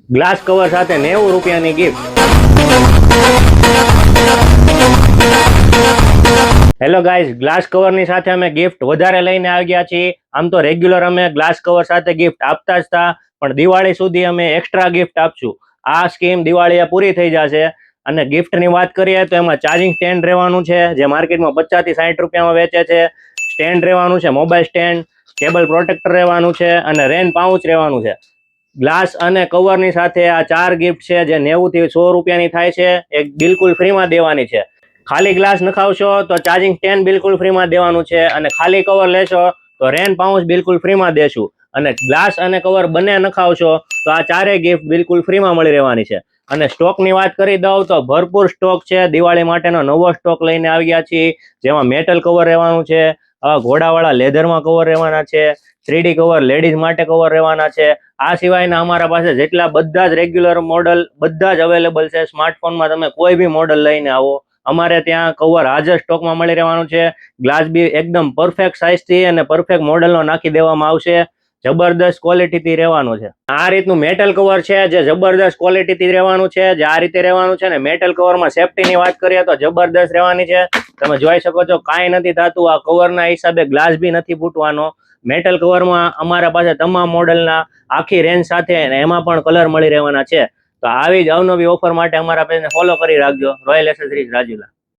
Glass cover સાથે 90 રૂપિયાની gift. Hello guys, glass કવરની સાથે અમે ગિફ્ટ વધારે લઈને આવી ગયા છીએ। આમ તો રેગ્યુલર અમે ગ્લાસ કવર સાથે ગિફ્ટ આપતા જ હતા, પણ દિવાળી સુધી અમે એક્સ્ટ્રા ગિફ્ટ આપશું। આ સ્કીમ દિવાળીએ પૂરી થઈ જશે। અને ગિફ્ટની વાત કરીએ તો એમાં ચાર્જિંગ સ્ટેન્ડ રહેવાનું છે, જે માર્કેટમાં 50 થી 60 રૂપિયામાં વેચે છે। સ્ટેન્ડ રહેવાનું છે, મોબાઈલ સ્ટેન્ડ, કેબલ પ્રોટેક્ટર રહેવાનું છે અને રેન પાઉચ રહેવાનું છે। ગ્લાસ અને કવરની સાથે આ 4 ગિફ્ટ છે, જે 90 થી 100 રૂપિયાની થાય છે, એક બિલકુલ ફ્રીમાં દેવાની છે। ખાલી ગ્લાસ નખાવશો તો ચાર્જિંગ સ્ટેન્ડ બિલકુલ ફ્રીમાં દેવાનું છે, અને ખાલી કવર લેશો તો રેન પાઉચ બિલકુલ ફ્રીમાં દેશું। અને ગ્લાસ અને કવર બંને નખાવશો તો આ 4 ગિફ્ટ બિલકુલ ફ્રીમાં મળી રહેવાની છે। અને સ્ટોકની વાત કરી દઉં તો ભરપૂર સ્ટોક છે। દિવાળી માટેનો નવો સ્ટોક લઈને આવી ગયા છીએ, જેમાં મેટલ કવર રહેવાનું છે, ઘોડાવાળા લેધરમાં કવર રહેવાના છે, 3D કવર લેડીઝ માટે કવર રહેવાના છે। આ સિવાયના અમારા પાસે જેટલા બધા જ રેગ્યુલર મોડલ બધા જ અવેલેબલ છે। સ્માર્ટફોનમાં તમે કોઈ બી મોડલ લઈને આવો, અમારે ત્યાં કવર હાજર સ્ટોકમાં મળી રહેવાનું છે। ગ્લાસ બી એકદમ પરફેક્ટ સાઇઝથી અને પરફેક્ટ મોડલનો નાખી દેવામાં આવશે। જબરદસ્ત ક્વોલિટીથી રહેવાનું છે। આ રીતનું મેટલ કવર છે, જે જબરદસ્ત ક્વોલિટીથી રહેવાનું છે, જે આ રીતે રહેવાનું છે। ને મેટલ કવરમાં સેફટીની વાત કરીએ તો જબરદસ્ત રહેવાની છે। તમે જોઈ શકો છો, કાંઈ નથી થતું। આ કવરના હિસાબે ગ્લાસ બી નથી ફૂટવાનો। મેટલ કવરમાં અમારા પાસે તમામ મોડલના આખી રેન્જ સાથે એમાં પણ કલર મળી રહેવાના છે। તો આવી જ અવનવી ઓફર માટે અમારા પેજને ફોલો કરી રાખજો। Royal accessories Rajula.